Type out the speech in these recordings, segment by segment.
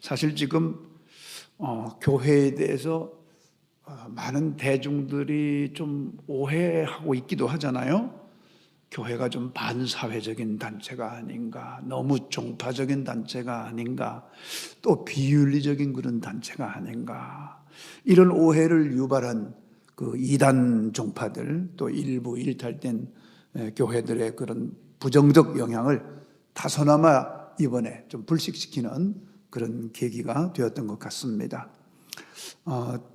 사실 지금 교회에 대해서 많은 대중들이 좀 오해하고 있기도 하잖아요. 교회가 좀 반사회적인 단체가 아닌가, 너무 종파적인 단체가 아닌가, 또 비윤리적인 그런 단체가 아닌가, 이런 오해를 유발한 그 이단 종파들, 또 일부 일탈된 교회들의 그런 부정적 영향을 다소나마 이번에 좀 불식시키는 그런 계기가 되었던 것 같습니다.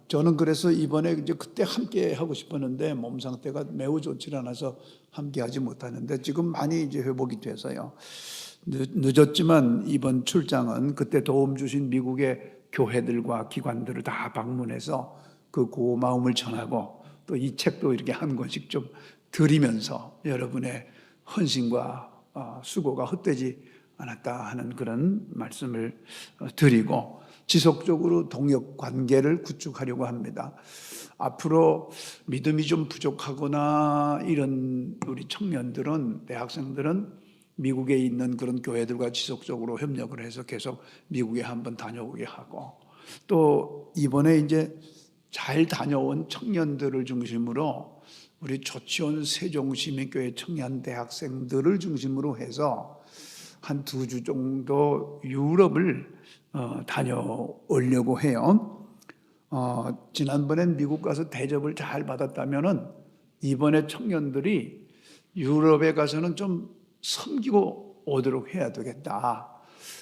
저는 그래서 이번에 이제 그때 함께 하고 싶었는데 몸 상태가 매우 좋지 않아서 함께 하지 못하는데 지금 많이 이제 회복이 돼서요. 늦었지만 이번 출장은 그때 도움 주신 미국의 교회들과 기관들을 다 방문해서 그 고마움을 전하고 또 이 책도 이렇게 한 권씩 좀 드리면서 여러분의 헌신과 수고가 헛되지 않았다 하는 그런 말씀을 드리고 지속적으로 동역 관계를 구축하려고 합니다. 앞으로 믿음이 좀 부족하거나 이런 우리 청년들은, 대학생들은 미국에 있는 그런 교회들과 지속적으로 협력을 해서 계속 미국에 한번 다녀오게 하고, 또 이번에 이제 잘 다녀온 청년들을 중심으로 우리 조치원 세종시민교회 청년 대학생들을 중심으로 해서 한 2주 정도 유럽을 다녀오려고 해요. 지난번엔 미국 가서 대접을 잘 받았다면은 이번에 청년들이 유럽에 가서는 좀 섬기고 오도록 해야 되겠다.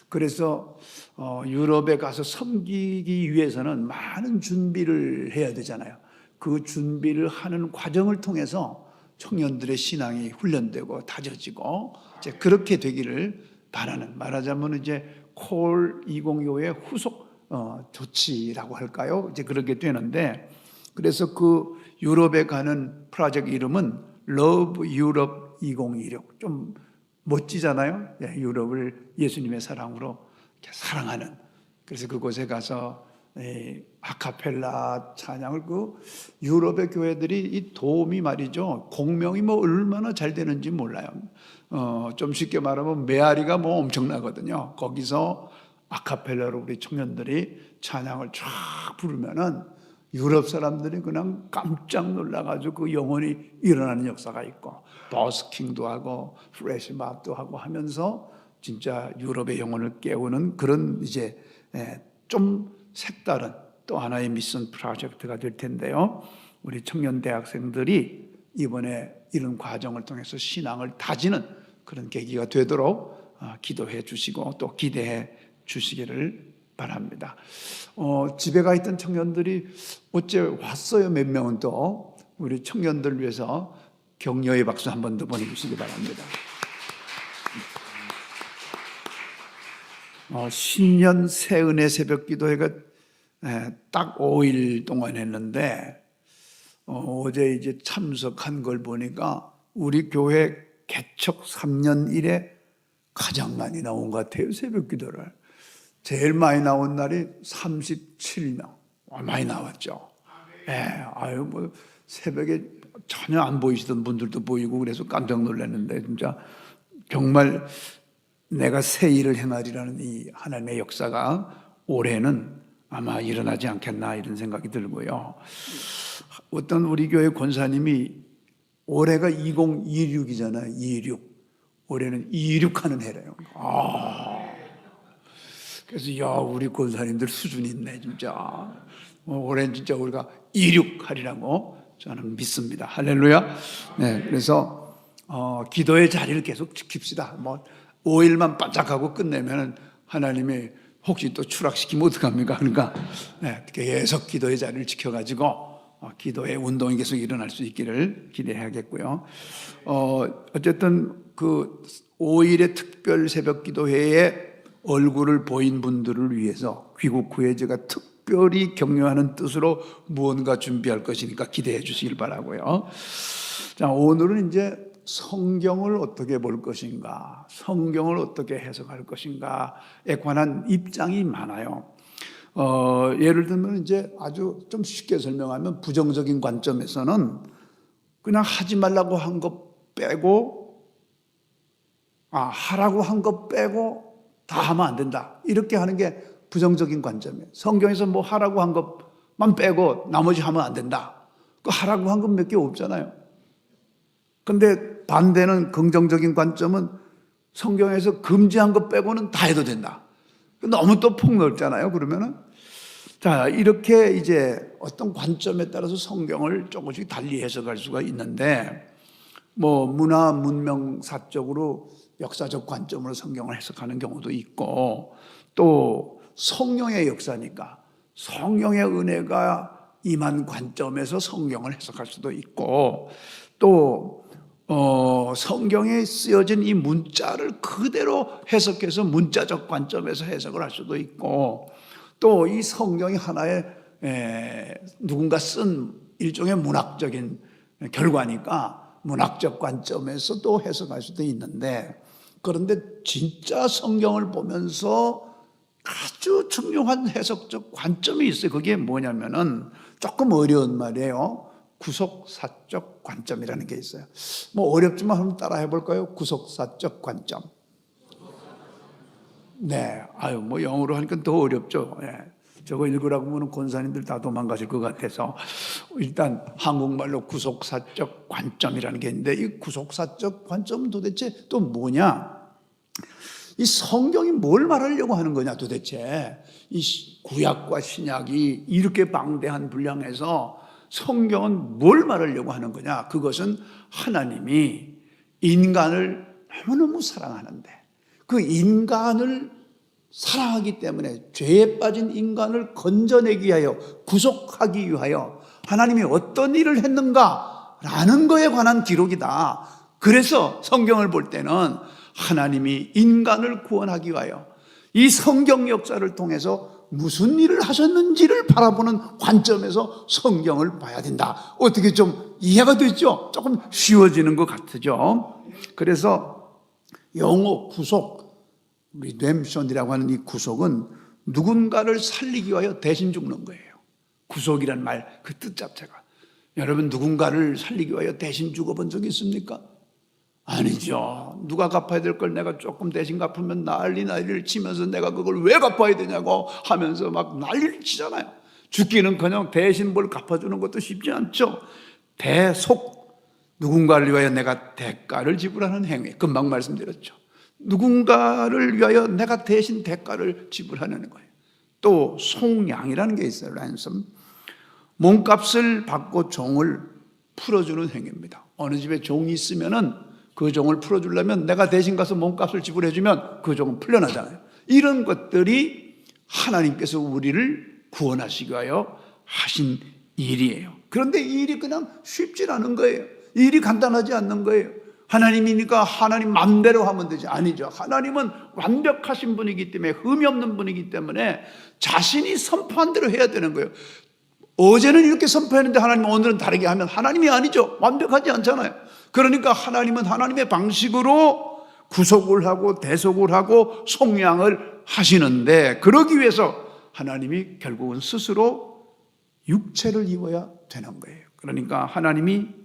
그래서 유럽에 가서 섬기기 위해서는 많은 준비를 해야 되잖아요. 그 준비를 하는 과정을 통해서 청년들의 신앙이 훈련되고 다져지고 이제 그렇게 되기를 바라는, 말하자면 이제 콜 2025의 후속 조치라고 할까요? 이제 그렇게 되는데, 그래서 그 유럽에 가는 프로젝트 이름은 Love Europe 2026. 좀 멋지잖아요. 유럽을 예수님의 사랑으로 사랑하는. 그래서 그곳에 가서 아카펠라 찬양을 그 유럽의 교회들이 이 도움이 말이죠. 공명이 뭐 얼마나 잘 되는지 몰라요. 좀 쉽게 말하면 메아리가 뭐 엄청나거든요. 거기서 아카펠라로 우리 청년들이 찬양을 쫙 부르면은 유럽 사람들이 그냥 깜짝 놀라가지고 그 영혼이 일어나는 역사가 있고, 버스킹도 하고 프레시밥도 하고 하면서 진짜 유럽의 영혼을 깨우는 그런 이제 좀 색다른 또 하나의 미션 프로젝트가 될 텐데요. 우리 청년 대학생들이 이번에 이런 과정을 통해서 신앙을 다지는 그런 계기가 되도록 기도해 주시고 또 기대해 주시기를 바랍니다. 집에 가 있던 청년들이 어째 왔어요. 몇 명은 또 우리 청년들 위해서 격려의 박수 한 번 더 보내주시기 바랍니다. 신년 새은혜 새벽 기도회가 딱 5일 동안 했는데 어제 이제 참석한 걸 보니까 우리 교회 개척 3년 이래 가장 많이 나온 것 같아요. 새벽 기도를 제일 많이 나온 날이 37명 많이 나왔죠. 아유 뭐 새벽에 전혀 안 보이시던 분들도 보이고 그래서 깜짝 놀랐는데 진짜 정말 내가 새 일을 행하리라는 이 하나님의 역사가 올해는 아마 일어나지 않겠나 이런 생각이 들고요. 어떤 우리 교회 권사님이 올해가 2026이잖아요. 26. 올해는 26하는 해래요. 그래서 야 우리 권사님들 수준이 있네 진짜. 올해는 진짜 우리가 26하리라고 저는 믿습니다. 할렐루야. 네, 그래서 기도의 자리를 계속 지킵시다. 뭐 5일만 반짝하고 끝내면 하나님이 혹시 또 추락시키면 어떡합니까? 그러니까 계속 기도의 자리를 지켜가지고 기도의 운동이 계속 일어날 수 있기를 기대해야겠고요. 어쨌든 그 5일의 특별 새벽 기도회에 얼굴을 보인 분들을 위해서 귀국 후에 제가 특별히 격려하는 뜻으로 무언가 준비할 것이니까 기대해 주시길 바라고요. 자, 오늘은 이제 성경을 어떻게 볼 것인가, 성경을 어떻게 해석할 것인가에 관한 입장이 많아요. 예를 들면 이제 아주 좀 쉽게 설명하면 부정적인 관점에서는 그냥 하지 말라고 한 거 빼고, 하라고 한 거 빼고 다 하면 안 된다. 이렇게 하는 게 부정적인 관점이에요. 성경에서 뭐 하라고 한 것만 빼고 나머지 하면 안 된다. 그 하라고 한 건 몇 개 없잖아요. 근데 반대는 긍정적인 관점은 성경에서 금지한 것 빼고는 다 해도 된다. 너무 또 폭넓잖아요, 그러면은. 자, 이렇게 이제 어떤 관점에 따라서 성경을 조금씩 달리 해석할 수가 있는데, 뭐 문화, 문명사적으로 역사적 관점으로 성경을 해석하는 경우도 있고, 또 성령의 역사니까 성령의 은혜가 임한 관점에서 성경을 해석할 수도 있고, 또 성경에 쓰여진 이 문자를 그대로 해석해서 문자적 관점에서 해석을 할 수도 있고, 또 이 성경이 하나의 누군가 쓴 일종의 문학적인 결과니까 문학적 관점에서 또 해석할 수도 있는데, 그런데 진짜 성경을 보면서 아주 중요한 해석적 관점이 있어요. 그게 뭐냐면은 조금 어려운 말이에요. 구속사적 관점이라는 게 있어요. 뭐 어렵지만 한번 따라 해볼까요? 구속사적 관점. 네, 뭐 영어로 하니까 더 어렵죠. 네. 저거 읽으라고 하면 권사님들 다 도망가실 것 같아서 일단 한국말로 구속사적 관점이라는 게 있는데, 이 구속사적 관점은 도대체 또 뭐냐? 이 성경이 뭘 말하려고 하는 거냐 도대체. 이 구약과 신약이 이렇게 방대한 분량에서 성경은 뭘 말하려고 하는 거냐? 그것은 하나님이 인간을 너무너무 사랑하는데, 그 인간을 사랑하기 때문에 죄에 빠진 인간을 건져내기 위하여, 구속하기 위하여 하나님이 어떤 일을 했는가라는 것에 관한 기록이다. 그래서 성경을 볼 때는 하나님이 인간을 구원하기 위하여 이 성경 역사를 통해서 무슨 일을 하셨는지를 바라보는 관점에서 성경을 봐야 된다. 어떻게 좀 이해가 되죠? 조금 쉬워지는 것 같죠? 그래서 영어 구속, 리뎀션이라고 하는 이 구속은 누군가를 살리기 위하여 대신 죽는 거예요. 구속이란 말 그 뜻 자체가. 여러분 누군가를 살리기 위하여 대신 죽어본 적 있습니까? 아니죠. 누가 갚아야 될 걸 내가 조금 대신 갚으면 난리를 치면서 내가 그걸 왜 갚아야 되냐고 하면서 막 난리를 치잖아요. 죽기는커녕 대신 뭘 갚아주는 것도 쉽지 않죠. 대속, 누군가를 위하여 내가 대가를 지불하는 행위. 금방 말씀드렸죠. 누군가를 위하여 내가 대신 대가를 지불하는 거예요. 또 송양이라는 게 있어요. 랜섬. 몸값을 받고 종을 풀어주는 행위입니다. 어느 집에 종이 있으면은 그 종을 풀어주려면 내가 대신 가서 몸값을 지불해주면 그 종은 풀려나잖아요. 이런 것들이 하나님께서 우리를 구원하시기 위하여 하신 일이에요. 그런데 이 일이 그냥 쉽지 않은 거예요. 이 일이 간단하지 않는 거예요. 하나님이니까 하나님 맘대로 하면 되지. 아니죠. 하나님은 완벽하신 분이기 때문에, 흠이 없는 분이기 때문에 자신이 선포한 대로 해야 되는 거예요. 어제는 이렇게 선포했는데 하나님은 오늘은 다르게 하면 하나님이 아니죠. 완벽하지 않잖아요. 그러니까 하나님은 하나님의 방식으로 구속을 하고 대속을 하고 속량을 하시는데, 그러기 위해서 하나님이 결국은 스스로 육체를 입어야 되는 거예요. 그러니까 하나님이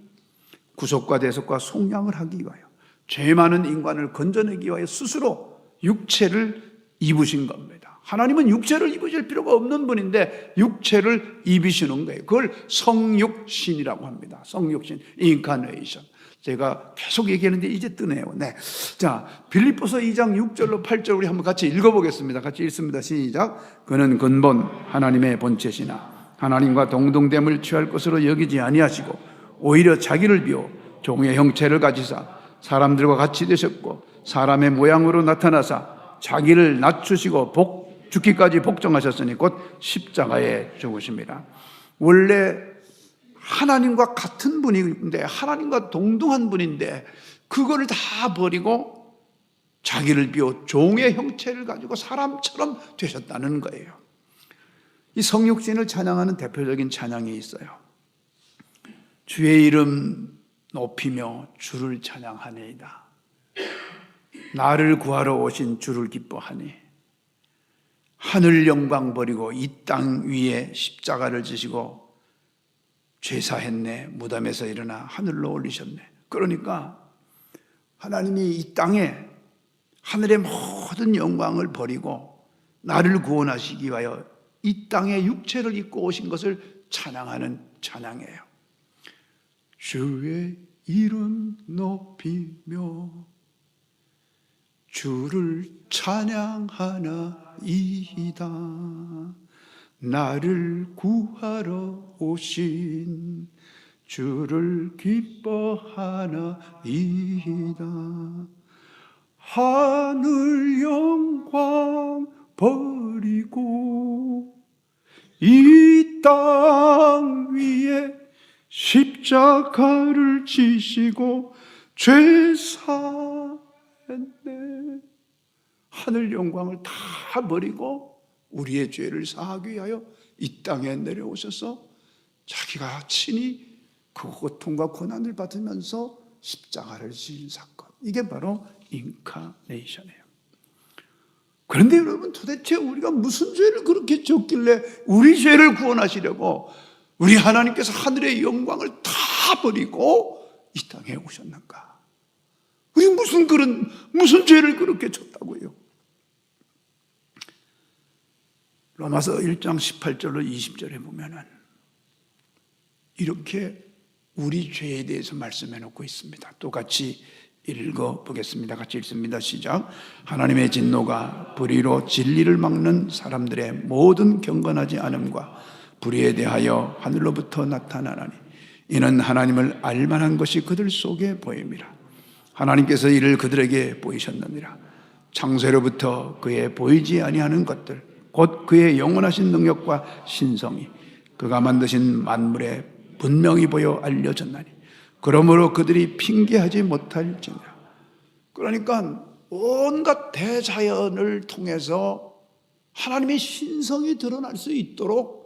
구속과 대속과 속량을 하기 위하여, 죄 많은 인간을 건져내기 위하여 스스로 육체를 입으신 겁니다. 하나님은 육체를 입으실 필요가 없는 분인데 육체를 입으시는 거예요. 그걸 성육신이라고 합니다. 성육신, 인카네이션. 제가 계속 얘기하는데 이제 뜨네요. 네. 자, 빌립보서 2장 6절로 8절 우리 한번 같이 읽어보겠습니다. 같이 읽습니다. 시작. 그는 근본 하나님의 본체시나 하나님과 동등됨을 취할 것으로 여기지 아니하시고 오히려 자기를 비워 종의 형체를 가지사 사람들과 같이 되셨고 사람의 모양으로 나타나사 자기를 낮추시고 죽기까지 복종하셨으니 곧 십자가에 죽으십니다. 원래 하나님과 같은 분인데, 하나님과 동등한 분인데 그거를 다 버리고 자기를 비워 종의 형체를 가지고 사람처럼 되셨다는 거예요. 이 성육신을 찬양하는 대표적인 찬양이 있어요. 주의 이름 높이며 주를 찬양하네이다. 나를 구하러 오신 주를 기뻐하니 하늘 영광 버리고 이 땅 위에 십자가를 지시고 죄사했네. 무덤에서 일어나 하늘로 올리셨네. 그러니까 하나님이 이 땅에 하늘의 모든 영광을 버리고 나를 구원하시기 위하여 이 땅에 육체를 입고 오신 것을 찬양하는 찬양이에요. 주의 이름 높이며 주를 찬양하나이다. 나를 구하러 오신 주를 기뻐하나이다. 하늘 영광 버리고 이 땅 위에 십자가를 지시고 죄 사했네. 하늘 영광을 다 버리고 우리의 죄를 사하기 위하여 이 땅에 내려오셔서 자기가 친히 그 고통과 고난을 받으면서 십자가를 지신 사건, 이게 바로 인카네이션이에요. 그런데 여러분, 도대체 우리가 무슨 죄를 그렇게 졌길래 우리 죄를 구원하시려고 우리 하나님께서 하늘의 영광을 다 버리고 이 땅에 오셨는가? 우리 무슨 죄를 그렇게 졌다고요? 로마서 1장 18절로 20절에 보면은 이렇게 우리 죄에 대해서 말씀해 놓고 있습니다. 또 같이 읽어보겠습니다. 같이 읽습니다. 시작. 하나님의 진노가 불의로 진리를 막는 사람들의 모든 경건하지 않음과 불의에 대하여 하늘로부터 나타나나니 이는 하나님을 알만한 것이 그들 속에 보임이라. 하나님께서 이를 그들에게 보이셨느니라. 창세로부터 그의 보이지 아니하는 것들 곧 그의 영원하신 능력과 신성이 그가 만드신 만물에 분명히 보여 알려졌나니 그러므로 그들이 핑계하지 못할지니라. 그러니까 온갖 대자연을 통해서 하나님의 신성이 드러날 수 있도록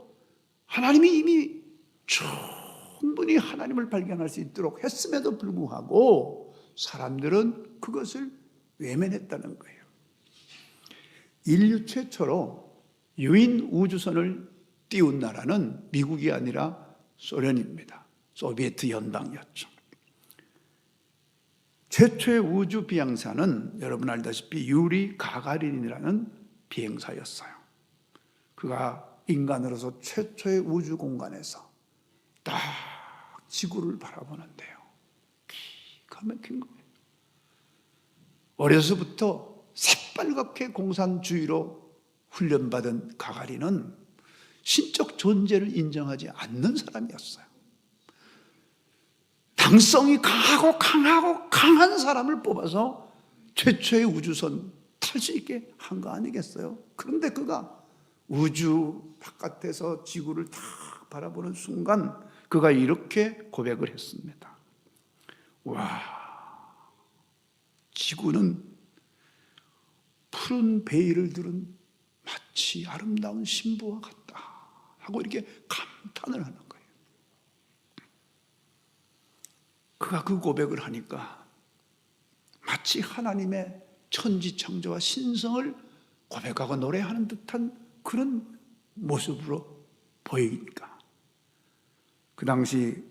하나님이 이미 충분히 하나님을 발견할 수 있도록 했음에도 불구하고 사람들은 그것을 외면했다는 거예요. 인류 최초로 유인 우주선을 띄운 나라는 미국이 아니라 소련입니다. 소비에트 연방이었죠. 최초의 우주 비행사는 여러분 알다시피 유리 가가린이라는 비행사였어요. 그가 인간으로서 최초의 우주 공간에서 딱 지구를 바라보는데요, 기가 막힌 거예요. 어려서부터 새빨갛게 공산주의로 훈련받은 가가린은 신적 존재를 인정하지 않는 사람이었어요. 당성이 강한 사람을 뽑아서 최초의 우주선 탈 수 있게 한 거 아니겠어요? 그런데 그가 우주 바깥에서 지구를 다 바라보는 순간 그가 이렇게 고백을 했습니다. 와, 지구는 푸른 베일을 들은 마치 아름다운 신부와 같다 하고 이렇게 감탄을 하는 거예요. 그가 그 고백을 하니까 마치 하나님의 천지창조와 신성을 고백하고 노래하는 듯한 그런 모습으로 보이니까 그 당시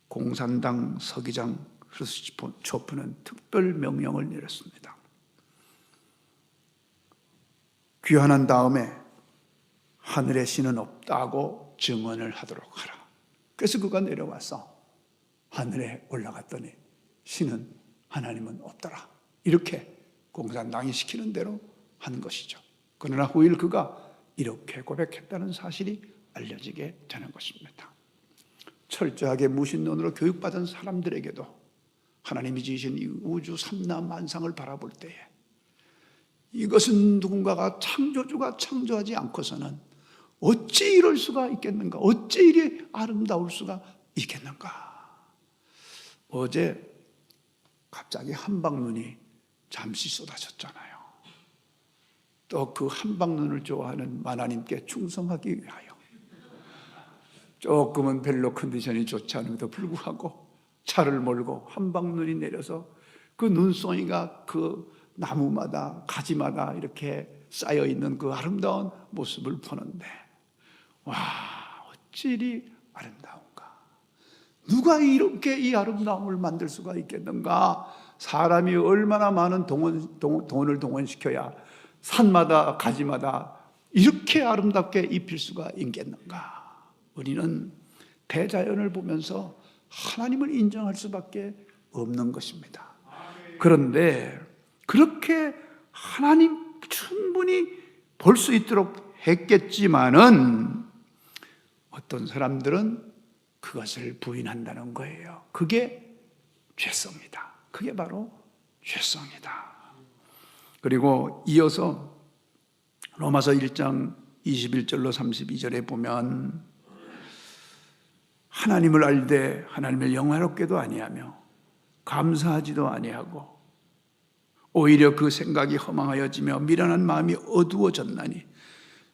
공산당 서기장 크루스초프는 특별 명령을 내렸습니다. 귀환한 다음에 하늘의 신은 없다고 증언을 하도록 하라. 그래서 그가 내려와서 하늘에 올라갔더니 신은, 하나님은 없더라. 이렇게 공산당이 시키는 대로 한 것이죠. 그러나 후일 그가 이렇게 고백했다는 사실이 알려지게 되는 것입니다. 철저하게 무신론으로 교육받은 사람들에게도 하나님이 지으신 이 우주 삼라만상을 바라볼 때에 이것은 누군가가 창조주가 창조하지 않고서는 어찌 이럴 수가 있겠는가? 어찌 이리 아름다울 수가 있겠는가? 어제 갑자기 한방눈이 잠시 쏟아졌잖아요. 또 그 한방눈을 좋아하는 만화님께 충성하기 위하여 조금은 별로 컨디션이 좋지 않음에도 불구하고 차를 몰고 한방눈이 내려서 그 눈송이가 그 나무마다 가지마다 이렇게 쌓여있는 그 아름다운 모습을 보는데 와, 어찌 이리 아름다운가? 누가 이렇게 이 아름다움을 만들 수가 있겠는가? 사람이 얼마나 많은 돈을 동원시켜야 산마다 가지마다 이렇게 아름답게 입힐 수가 있겠는가? 우리는 대자연을 보면서 하나님을 인정할 수밖에 없는 것입니다. 그런데 그렇게 하나님 충분히 볼 수 있도록 했겠지만은 어떤 사람들은 그것을 부인한다는 거예요. 그게 죄성이다. 그게 바로 죄성이다. 그리고 이어서 로마서 1장 21절로 32절에 보면 하나님을 알되 하나님을 영화롭게도 아니하며 감사하지도 아니하고 오히려 그 생각이 허망하여지며 미련한 마음이 어두워졌나니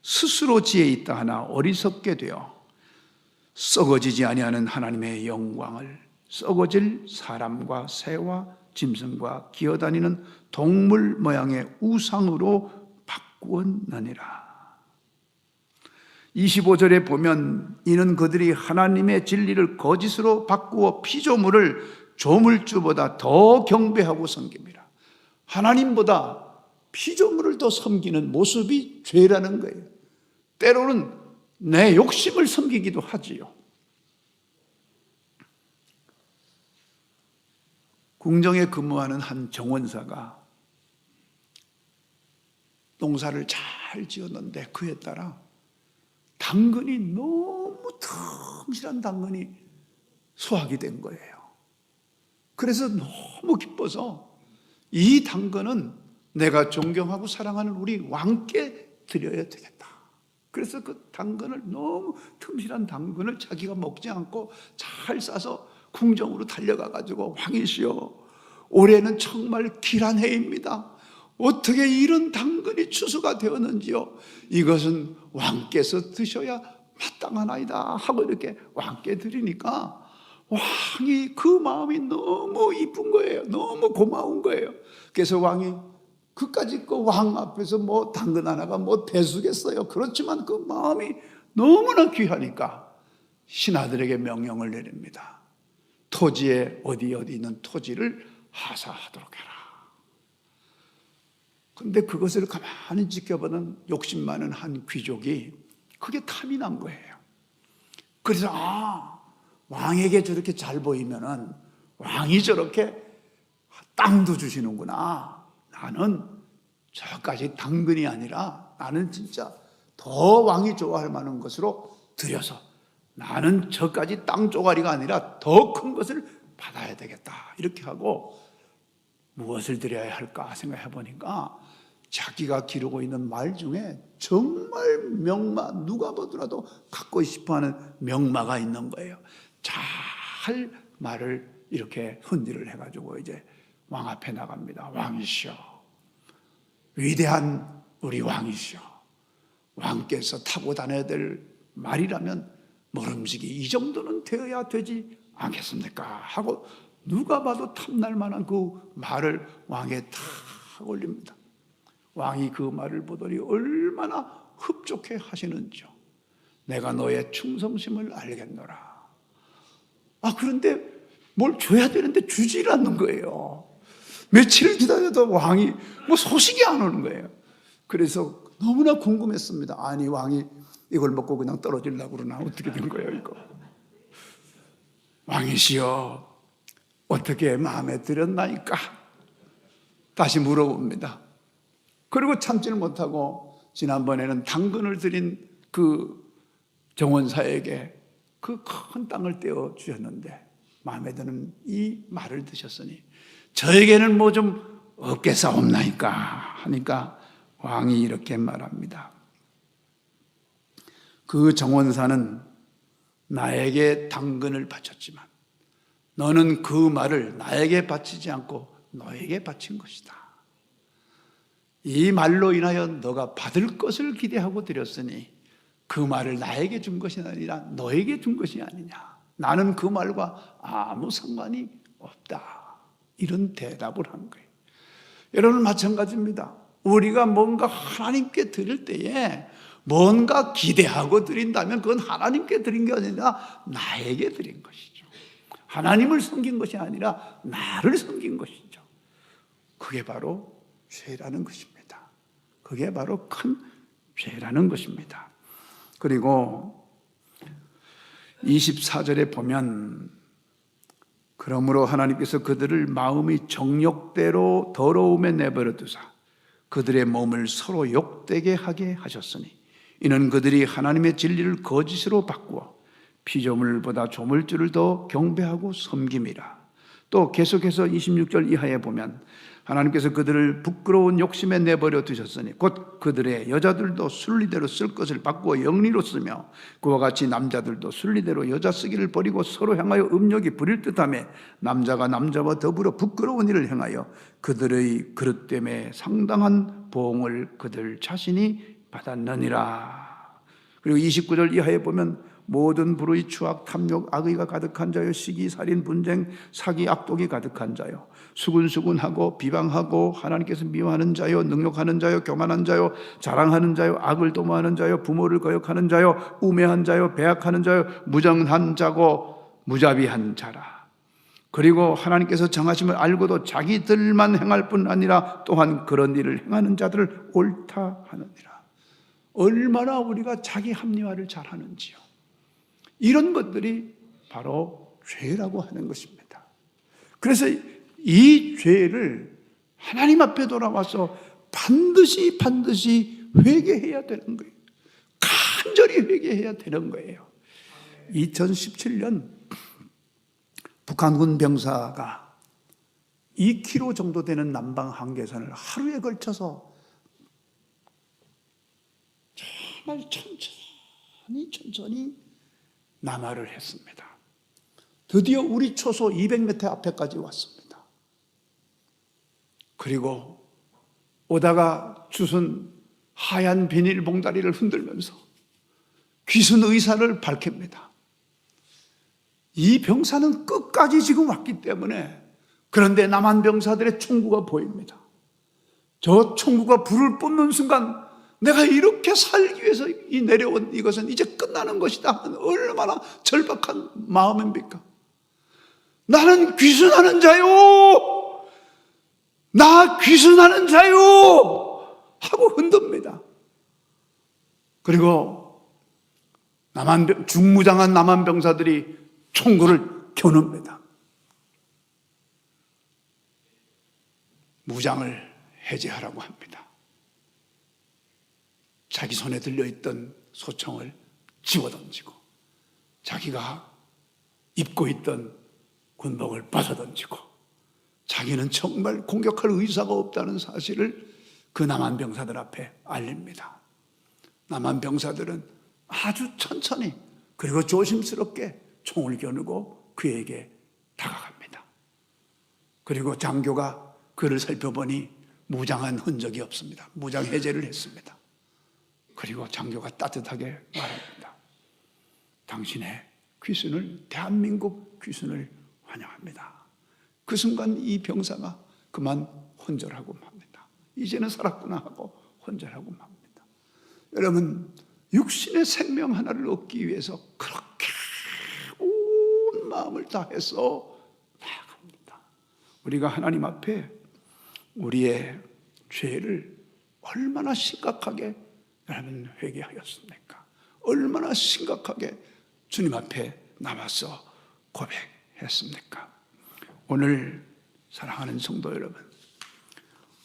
스스로 지혜 있다 하나 어리석게 되어 썩어지지 아니하는 하나님의 영광을 썩어질 사람과 새와 짐승과 기어다니는 동물 모양의 우상으로 바꾸었느니라. 25절에 보면 이는 그들이 하나님의 진리를 거짓으로 바꾸어 피조물을 조물주보다 더 경배하고 섬깁니다. 하나님보다 피조물을 더 섬기는 모습이 죄라는 거예요. 때로는 내 욕심을 섬기기도 하지요. 궁정에 근무하는 한 정원사가 농사를 잘 지었는데 그에 따라 당근이 너무 틈실한 당근이 수확이 된 거예요. 그래서 너무 기뻐서 이 당근은 내가 존경하고 사랑하는 우리 왕께 드려야 되겠다. 그래서 그 당근을 너무 틈실한 당근을 자기가 먹지 않고 잘 싸서 궁정으로 달려가 가지고 왕이시여, 올해는 정말 길한 해입니다. 어떻게 이런 당근이 추수가 되었는지요? 이것은 왕께서 드셔야 마땅하나이다 하고 이렇게 왕께 드리니까 왕이 그 마음이 너무 이쁜 거예요. 너무 고마운 거예요. 그래서 왕이 그까짓 그 왕 앞에서 뭐 당근 하나가 뭐 대수겠어요. 그렇지만 그 마음이 너무나 귀하니까 신하들에게 명령을 내립니다. 토지에 어디 있는 토지를 하사하도록 해라. 근데 그것을 가만히 지켜보는 욕심 많은 한 귀족이 그게 탐이 난 거예요. 그래서 왕에게 저렇게 잘 보이면은 왕이 저렇게 땅도 주시는구나. 나는 저까지 당근이 아니라 나는 진짜 더 왕이 좋아할 만한 것으로 드려서 나는 저까지 땅 쪼가리가 아니라 더 큰 것을 받아야 되겠다. 이렇게 하고 무엇을 드려야 할까 생각해 보니까 자기가 기르고 있는 말 중에 정말 명마, 누가 보더라도 갖고 싶어하는 명마가 있는 거예요. 잘 말을 이렇게 흔들을 해가지고 이제 왕 앞에 나갑니다. 왕이시여, 위대한 우리 왕이시여, 왕께서 타고 다녀야 될 말이라면 모름지기 이 정도는 되어야 되지 않겠습니까? 하고 누가 봐도 탐날 만한 그 말을 왕에 탁 올립니다. 왕이 그 말을 보더니 얼마나 흡족해 하시는지요. 내가 너의 충성심을 알겠노라. 그런데 뭘 줘야 되는데 주질 않는 거예요. 며칠을 기다려도 왕이 뭐 소식이 안 오는 거예요. 그래서 너무나 궁금했습니다. 아니, 왕이 이걸 먹고 그냥 떨어지려고 그러나 어떻게 된 거예요, 이거? 왕이시여, 어떻게 마음에 들었나이까? 다시 물어봅니다. 그리고 참지를 못하고 지난번에는 당근을 드린 그 정원사에게 그 큰 땅을 떼어 주셨는데 마음에 드는 이 말을 드셨으니 저에게는 뭐 좀 없겠사옵나이까 하니까 왕이 이렇게 말합니다. 그 정원사는 나에게 당근을 바쳤지만 너는 그 말을 나에게 바치지 않고 너에게 바친 것이다. 이 말로 인하여 너가 받을 것을 기대하고 드렸으니 그 말을 나에게 준 것이 아니라 너에게 준 것이 아니냐. 나는 그 말과 아무 상관이 없다. 이런 대답을 한 거예요. 여러분 마찬가지입니다. 우리가 뭔가 하나님께 드릴 때에 뭔가 기대하고 드린다면 그건 하나님께 드린 게 아니라 나에게 드린 것이죠. 하나님을 섬긴 것이 아니라 나를 섬긴 것이죠. 그게 바로 죄라는 것입니다. 그게 바로 큰 죄라는 것입니다. 그리고 24절에 보면 그러므로 하나님께서 그들을 마음의 정욕대로 더러움에 내버려 두사 그들의 몸을 서로 욕되게 하게 하셨으니 이는 그들이 하나님의 진리를 거짓으로 바꾸어 피조물보다 조물주를 더 경배하고 섬김이라. 또 계속해서 26절 이하에 보면 하나님께서 그들을 부끄러운 욕심에 내버려 두셨으니 곧 그들의 여자들도 순리대로 쓸 것을 바꾸어 영리로 쓰며 그와 같이 남자들도 순리대로 여자 쓰기를 버리고 서로 향하여 음욕이 부릴 듯하며 남자가 남자와 더불어 부끄러운 일을 행하여 그들의 그릇 때문에 상당한 보응을 그들 자신이 받았느니라. 그리고 29절 이하에 보면 모든 불의, 추악, 탐욕, 악의가 가득한 자요 시기, 살인, 분쟁, 사기, 악독이 가득한 자요 수군수군하고 비방하고 하나님께서 미워하는 자요 능욕하는 자요 교만한 자요 자랑하는 자요 악을 도모하는 자요 부모를 거역하는 자요 우매한 자요 배악하는 자요 무정한 자고 무자비한 자라. 그리고 하나님께서 정하심을 알고도 자기들만 행할 뿐 아니라 또한 그런 일을 행하는 자들을 옳다 하느니라. 얼마나 우리가 자기 합리화를 잘하는지요. 이런 것들이 바로 죄라고 하는 것입니다. 그래서 이 죄를 하나님 앞에 돌아와서 반드시 회개해야 되는 거예요. 간절히 회개해야 되는 거예요. 2017년 북한군 병사가 2km 정도 되는 남방 한계선을 하루에 걸쳐서 정말 천천히 남하를 했습니다. 드디어 우리 초소 200m 앞에까지 왔습니다. 그리고 오다가 주순 하얀 비닐봉다리를 흔들면서 귀순 의사를 밝힙니다. 이 병사는 끝까지 지금 왔기 때문에 그런데 남한 병사들의 총구가 보입니다. 저 총구가 불을 뿜는 순간 내가 이렇게 살기 위해서 이 내려온 이것은 이제 끝나는 것이다 하는 얼마나 절박한 마음입니까? 나는 귀순하는 자요! 나 귀순하는 자요! 하고 흔듭니다. 그리고 중무장한 남한 병사들이 총구를 겨눕니다. 무장을 해제하라고 합니다. 자기 손에 들려있던 소총을 집어던지고 자기가 입고 있던 군복을 벗어던지고 자기는 정말 공격할 의사가 없다는 사실을 그 남한 병사들 앞에 알립니다. 남한 병사들은 아주 천천히 그리고 조심스럽게 총을 겨누고 그에게 다가갑니다. 그리고 장교가 그를 살펴보니 무장한 흔적이 없습니다. 무장 해제를 했습니다. 그리고 장교가 따뜻하게 말합니다. 당신의 귀순을, 대한민국 귀순을 환영합니다. 그 순간 이 병사가 그만 혼절하고 맙니다. 이제는 살았구나 하고 혼절하고 맙니다. 여러분, 육신의 생명 하나를 얻기 위해서 그렇게 온 마음을 다해서 나아갑니다. 우리가 하나님 앞에 우리의 죄를 얼마나 심각하게 여러분 회개하였습니까? 얼마나 심각하게 주님 앞에 나와서 고백했습니까? 오늘 사랑하는 성도 여러분,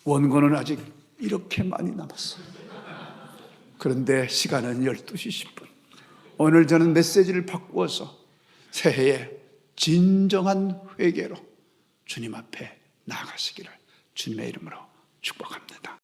원고는 아직 이렇게 많이 남았어요. 그런데 시간은 12시 10분. 오늘 저는 메시지를 바꾸어서 새해에 진정한 회개로 주님 앞에 나아가시기를 주님의 이름으로 축복합니다.